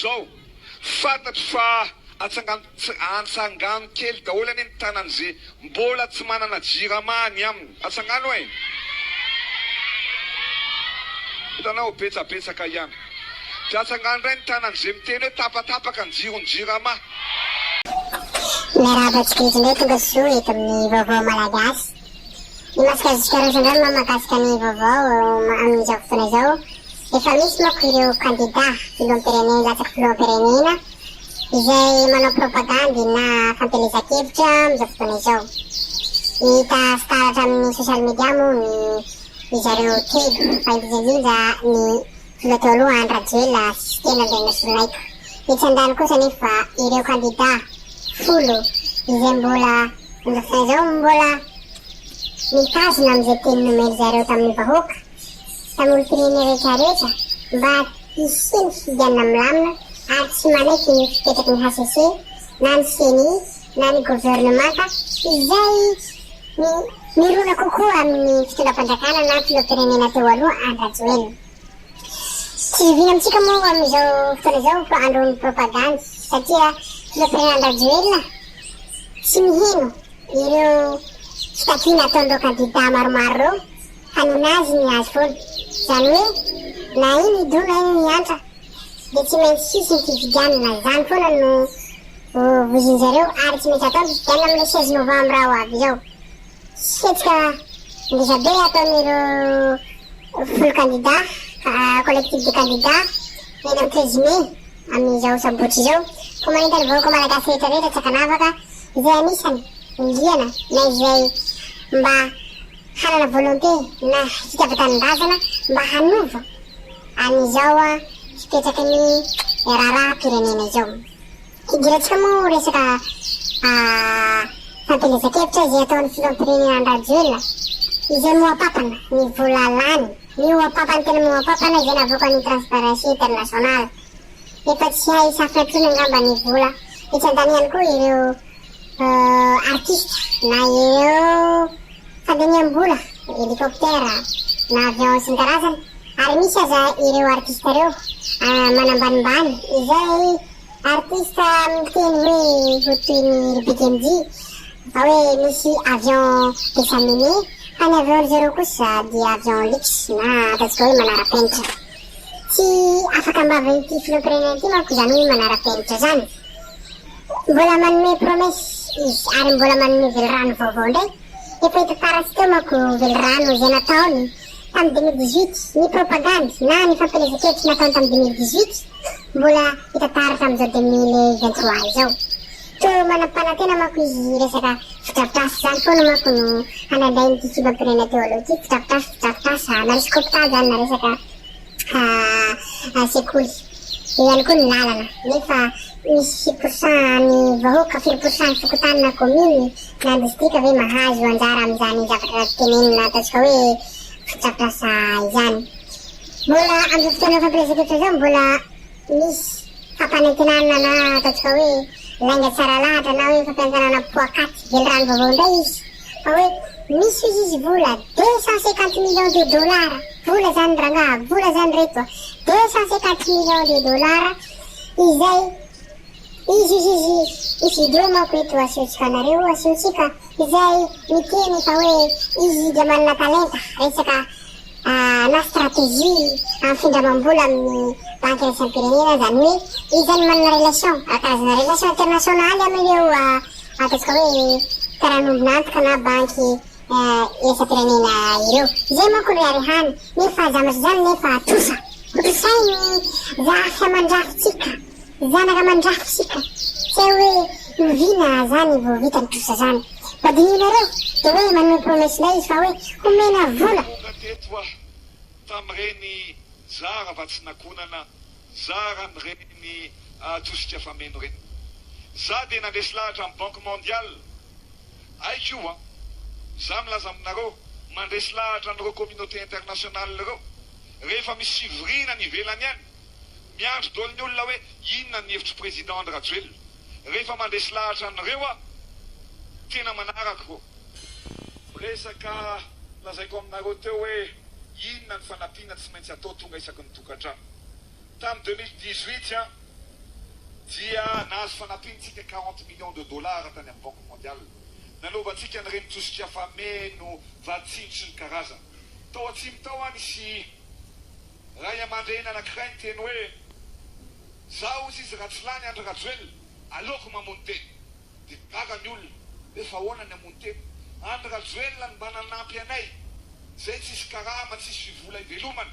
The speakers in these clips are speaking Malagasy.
zao fantatry fa atsangano kely daholo any ny tanany zay mbola tsy manana jiramany aminy atsangano e hitanao betsabetsaka ihany tsy atsangano ray ny tanany zay miteny hoe tapatapaka ny jirony jirama miarahabatsika izy ndray tonga zo eto amin'ny vaovao malagasy ny masikazikarazandrano mamakasika ny vaovao amin'izao fotoana izao efa misy manko ireo kandida filoham-pirenena latsaky filoham-pirenena izay manao propagandy na fampelezan-kevitra amin'izao fotoana izao hita fitaratra amin'ny social media moa ny zareo telo fa indrindra ny filoha aloha Andry Rajoelina sy tena Andriana Solonaika etsy andany kosa nefa ireo kandida folo izay mbola amin'izao fotoana izao mbola mitazona amin'izay teny nomeny zareo tamin'ny vahoaka tamin'ny firenena rehetra mba hisiny fidianana milamina ary tsy manaiky ny fipetraky ny HCC na ny CNI na ny gouvernemanta izay mirona kokoa amin'ny fitondram-panjakana na filoham-pirenena teo aloha Andry Rajoelina. Tsy vina amintsika moa amin'izao fotoana izao fa andron'ny propagandy satria filoham-pirenena Andry Rajoelina tsy miheno ireo fitakiana ataon'ireo kandida maromaro reo fa ninazy ny azy foana zany hoe na iny ido na iny miantra dia tsy maintsy sisy ny fividianana zany foana no vozinjareo ary tsy maintsy ataony fividianana amin'ilay 16 novambra ho avy izao setsika ndezabe ataon'ireo folo kandida collectif de kandida eny amin'ny 13 mai amin'izao sabotsy izao ko manita ny vahoaka malagasy rehetrarehetra tsy akanavaka izay anisany ngiana na izay mba hanana volonté na fitiavan-tanindrazana mba hanova an'izao fipetraky ny raharaha-pirenena izao. Hidirantsika moa resaka fampelezan-kevitra izay ataon'ny filoham-pirenena Andry Rajoelina izay moapapana ny vola lany mioapapana tena mioapapana izay navoaka ny Transparency International efa tsy hay safinatrony angamba ny vola etsy andany ihany koa ireo artiste na ireo fandiniam-bola helicoptera na avion sy ny karazany ary misy aza ireo artiste reo manambanimbany izay artiste miteny hoe ho toy ny BKMJ fa hoe misy avion pesamine fa ny avion zereo kosa dia avion luxe na ataontsika hoe manara-penitra tsy afaka ambava ity filoham-pirenena ity manko zany hoe manara-penitra zany mbola manome promesse izy ary mbola manome velirano vaovao ndray efa hitataratsy teo manko velirano izay nataony tamin'ny 2018 ny propagandy na ny fampelezan-kevitra nataony tamin'ny 2018 mbola hitataratra amin'izao 2023 izao to manam-panantena manko izy resaka fidrafitrasa zany foana manko no hanandray nyity filoham-pirenena teo aloha ity fidrafitrasa na resaka hôpitaly zany na resaka sekoly ihany koa ny lalana nefa misy 5% ny vahoaka 5% ny fokotanina commune na distrika hoe mahazo anjara amin'izany zavatra tenenina ataontsika hoe fidrafitrasa izany mbola amin'izao fotoana fampelezan-kevitra izao mbola misy fampanentenana na ataontsika hoe lainga tsara lahatra na hoe fampiantanana poakaty velirano vaovao indray izy fa hoe misy izy vola 250 millions de dollars vola zany rangaha vola zany reto 250 millions de dollars izay izy vidéo manko eto asehotsika anareo asehotsika izay miteny fa hoe izy dia manana talenta resaka na stratégie amin'ny findramam-bola amin'ny banque raisam-pirenena zany hoe izy zany manana relation karazana relation internationaly amin'ireo ataontsika hoe karaha-nombonantoka na banque raisam-pirenena ireo izay manko no arehany nefa zamasy zany nefa tosa hotosainy zafa mandrafitsika zanaka mandrafitsika tsy hoe novina zany vao vita ny tosa zany badinareo dia hoe manome promesse lay izy fa hoe homena vola tamin'ireny zara vatsinankonana zara amin'ireny tosika fameno reny za dia nandresy lahatra amin'ny banque mondiale aiko io za milaza aminareo mandresy lahatra an'ireo communauté internationale reo rehefa misy fivorina ny ivelany any miandro dolo ny olona hoe inona ny hevitry président Andry Rajoelina rehefa mandresy lahatra an'ireo tena manarako resaka lazaiko aminareo teo hoe inona ny fanampiana tsy maintsy atao tonga isaky ny tokantrano tamin'ny 2018 dia nahazo fanampintsika 40 millions de dollars tany amin'ny banque mondiale nanaovantsika nireny tosika fameno vatsintso ny karazana tao atsimo tao any sy ray aman-dreny anankiray ny teny hoe zaho izy raha tsy lany andro rajoely aleoko mamono teny dia gaga ny olona efa ahoana ny amono teny andro rajoelona ny mba nanampy anay zay tsisy karama tsisy vola ivelomana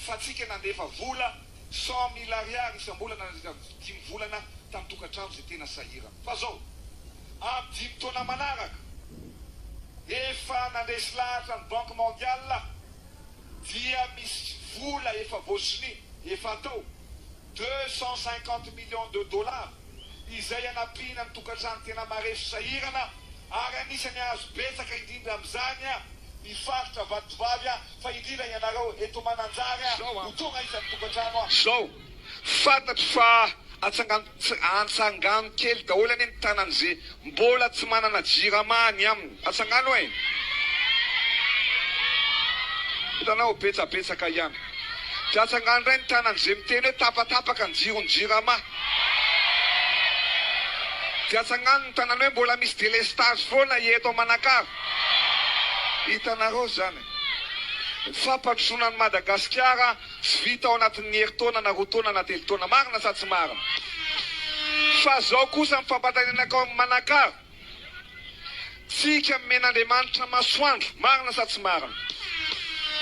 fa tsika nandefa vola 100 000 ariary isam-bolana 5 volana tamin'ny tokantrano zay tena sahirana fa zao amin'ny 5 taona manaraka efa nandesy lahatra ny banque mondiale dia misy vola efa bosni efa atao 250 millions de dollars izay anapina ny tokantrano tena mareso sahirana ary anisany azo betsaka indrindra amin'izany mifaritra vatovavy fa indrindra ianareo eto mananjary ho tonga isan'ny tokantrano zao fantatro fa atsangano kely daholo any ny tanan'izay mbola tsy manana jiramany aminy atsangano e hitanao betsabetsaka ihany tsy atsangano ray ny tanan'izay miteny hoe tapatapaka ny jirony jirama tsy atsangano ny tanany hoe mbola misy délestage foana eto manakary hitanareo zany fampandrosoana ny Madagasikara tsy vita ao anatin'ny herintaona na roa taona na telo taona marina sa tsy marina fa zao kosa mifampantanenakao amin'ny manakary tsika men'Andriamanitra masoandro marina sa tsy marina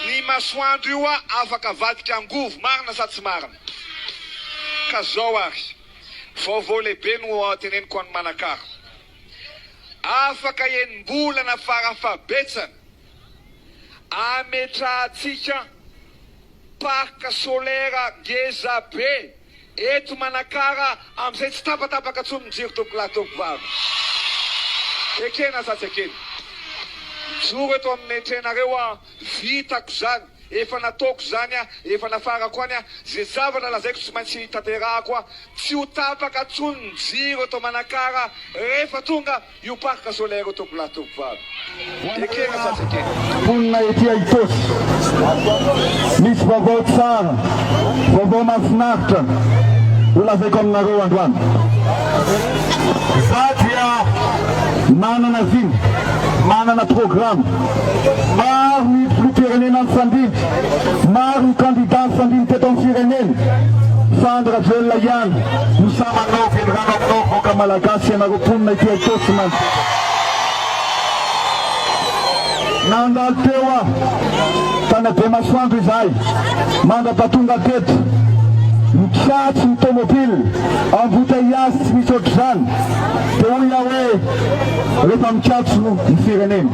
ny masoandro io afaka vadika angovo marina sa tsy marina ka zao ary vaovao lehibe no teneniko any manakary afaka enim-bolana farafabetsany ametrahatsika parka solaire ngeza be eto manakara amizay tsy tapatapaka tsony mijery tokolatoko vavy ekena sa tsy ekena joro eto amin'ny entrenareo vitako zany efa nataoko zany efa nafarako any zay zavatra lazaiko tsy maintsy tanterahako tsy ho tapaka tsony mijiro eto manakara rehefa tonga io parka solaire tokolatoko vavy ekena sa tsy ekena ponina ety Aitosy misy vaovao tsara vaovao mahafinaritra ho lazaiko aminareo androany za dia manana viny manana programme maro ny filopirenena ny fandimby maro ny candidat ny fandimby teto amin'ny firenena Sandra Velona ihany no samanao velorano aminao vaoka malagasy ianareo ponina ety Aitosy mantsy nandalo teo tany Bemasoandro izahay mandrapatonga teto mitratry ny tomobile embouteillage tsy misy ohatr'izany dia olona hoe rehefa mikatso ny firenena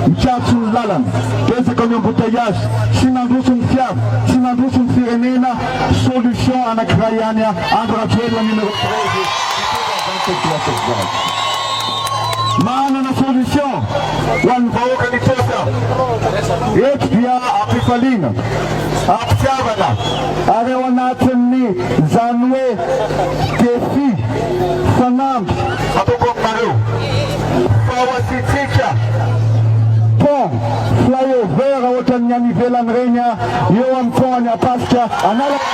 mikatso ny lalana betsaka ny embouteillage sy nandroso ny fiara sy nandroso ny firenena solution anankiray ihany andro rajoelona numéro 13 manana solution ho an'ny vahoaka ny tosa eto dia ampifaliana ampitiavana ary ao anatin'ny zany hoe defi fanamby ataoko aminareo fahasitsika pont flyover ohatran'ny any ivelany reny eo amin'ny pont any Apasika anaraka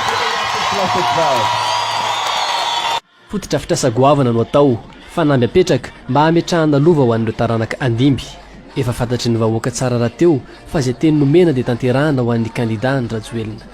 fototra fitrasagoavana no atao fanamby apetraka mba hametrahana lova ho an'ireo taranaka andimby efa fantatry ny vahoaka tsara rahateo fa zay teny nomena dia tanterahana ho an'ny candidat ny Rajoelina